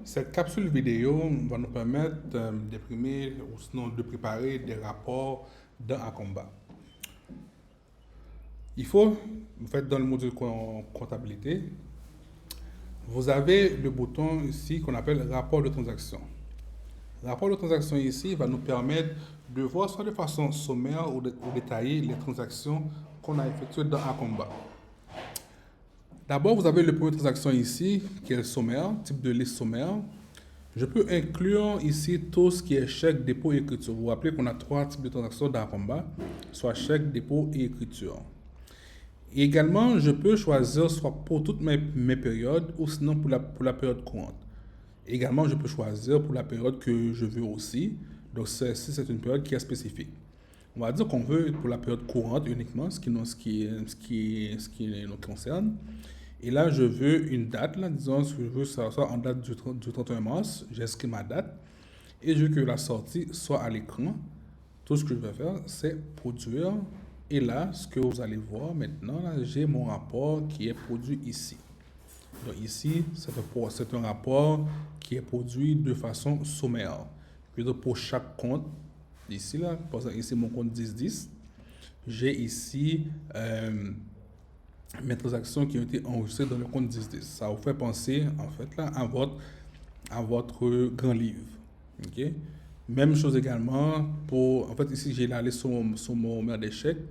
Cette capsule vidéo va nous permettre d'imprimer ou sinon de préparer des rapports dans Acomba. Vous faites dans le module comptabilité, vous avez le bouton ici qu'on appelle rapport de transaction. Le rapport de transaction ici va nous permettre de voir soit de façon sommaire ou détaillée les transactions qu'on a effectuées dans Acomba. D'abord, vous avez le premier transaction ici, qui est le sommaire, type de liste sommaire. Je peux inclure ici tout ce qui est chèque, dépôt et écriture. Vous vous rappelez qu'on a trois types de transactions dans Acomba, soit chèque, dépôt et écriture. Et également, je peux choisir soit pour toutes mes périodes ou sinon pour la période courante. Également, je peux choisir pour la période que je veux aussi. Donc, si c'est une période qui est spécifique. On va dire qu'on veut pour la période courante uniquement, ce qui nous concerne. Et là, je veux une date, là, disons que je veux que ça soit en date du 31 mars, j'inscris ma date et je veux que la sortie soit à l'écran. Tout ce que je vais faire, c'est produire. Et là, ce que vous allez voir maintenant, j'ai mon rapport qui est produit ici. Donc ici, c'est un rapport qui est produit de façon sommaire. Pour chaque compte, ici, là, par exemple, ici mon compte 1010, j'ai ici mes transactions qui ont été enregistrées dans le compte 1010. Ça vous fait penser, en fait, là, à votre grand livre. OK? Même chose également pour, en fait, ici, j'ai la liste sommaire des chèques.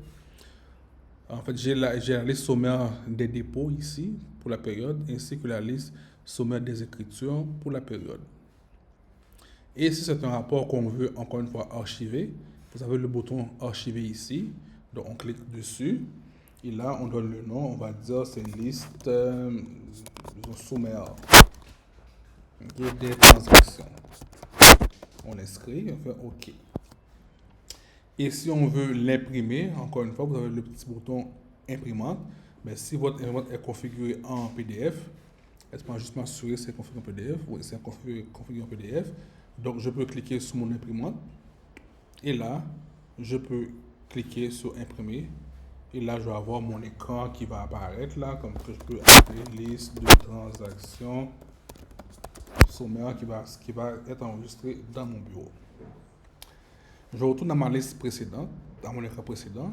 En fait, j'ai la liste sommaire des dépôts ici, pour la période, ainsi que la liste sommaire des écritures pour la période. Et si c'est un rapport qu'on veut, encore une fois, archiver, vous avez le bouton archiver ici. Donc, on clique dessus. Et là, on donne le nom. On va dire c'est une liste sommaire des transactions. On inscrit, on fait OK. Et si on veut l'imprimer, encore une fois, vous avez le petit bouton imprimante. Mais si votre imprimante est configurée en PDF, laisse-moi juste m'assurer que c'est configuré en PDF. Oui, c'est configuré en PDF. Donc, je peux cliquer sur mon imprimante. Et là, je peux cliquer sur imprimer. Et là, je vais avoir mon écran qui va apparaître là, comme que je peux appeler liste de transactions sommaire qui va être enregistré dans mon bureau. Je retourne à ma liste précédente, dans mon écran précédent.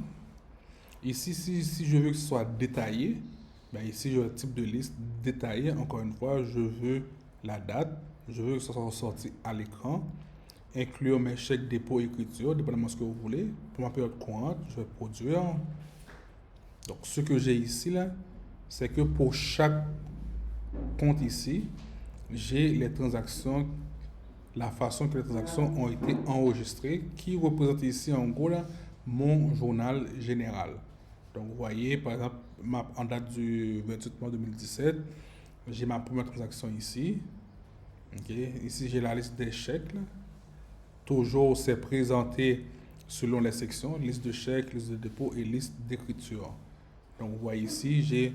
Ici, si je veux que ce soit détaillé, ben ici, j'ai le type de liste détaillé. Encore une fois, je veux la date. Je veux que ce soit sorti à l'écran. Inclure mes chèques, dépôt, écriture, dépendamment de ce que vous voulez. Pour ma période courante, je vais produire. Donc, ce que j'ai ici, là, c'est que pour chaque compte ici, j'ai les transactions, la façon que les transactions ont été enregistrées, qui représente ici, en gros, là, mon journal général. Donc, vous voyez, par exemple, en date du 28 mars 2017, j'ai ma première transaction ici. Okay. Ici, j'ai la liste des chèques. Là. Toujours, c'est présenté selon les sections, liste de chèques, liste de dépôt et liste d'écriture. Donc, vous voyez ici, j'ai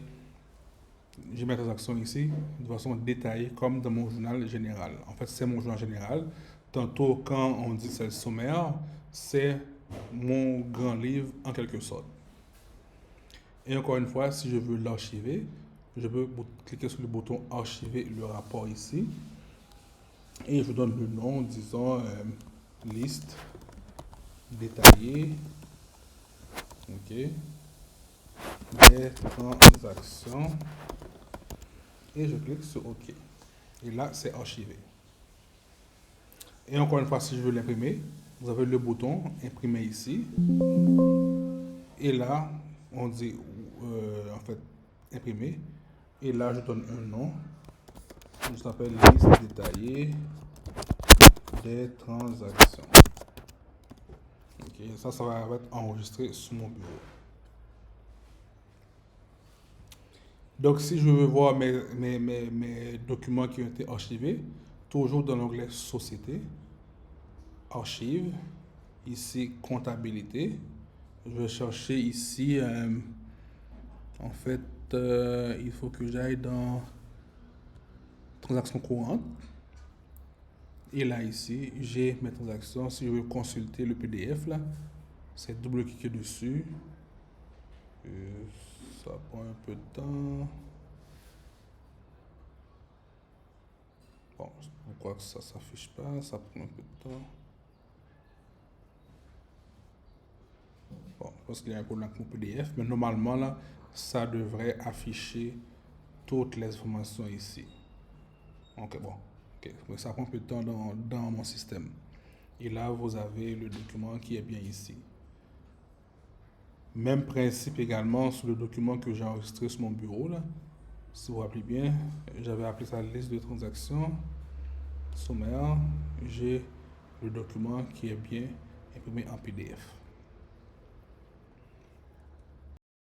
mes transactions ici de façon détaillée comme dans mon journal général. En fait, c'est mon journal général. Tantôt, quand on dit c'est le sommaire, c'est mon grand livre en quelque sorte. Et encore une fois, si je veux l'archiver, je peux cliquer sur le bouton archiver le rapport ici. Et je donne le nom, disons, liste détaillée. OK. Des transactions. Et je clique sur OK. Et là, c'est archivé. Et encore une fois, si je veux l'imprimer, vous avez le bouton imprimer ici. Et là, on dit en fait imprimer. Et là, je donne un nom. Je s'appelle liste détaillée des transactions. Ok, ça va être enregistré sur mon bureau. Donc, si je veux voir mes documents qui ont été archivés, toujours dans l'onglet Société, Archives, ici Comptabilité, je vais chercher ici, en fait, il faut que j'aille dans Transactions courantes. Et là, ici, j'ai mes transactions. Si je veux consulter le PDF, là, c'est double-cliquer dessus. Ça prend un peu de temps. Bon, je crois que ça s'affiche pas, ça prend un peu de temps. Bon, parce qu'il y a un problème avec mon PDF, mais normalement, là, ça devrait afficher toutes les informations ici. Ok, bon. Ok, mais ça prend un peu de temps dans mon système. Et là, vous avez le document qui est bien ici. Même principe également sur le document que j'ai enregistré sur mon bureau, là. Si vous vous rappelez bien, j'avais appelé ça liste de transactions, sommaire. J'ai le document qui est bien imprimé en PDF.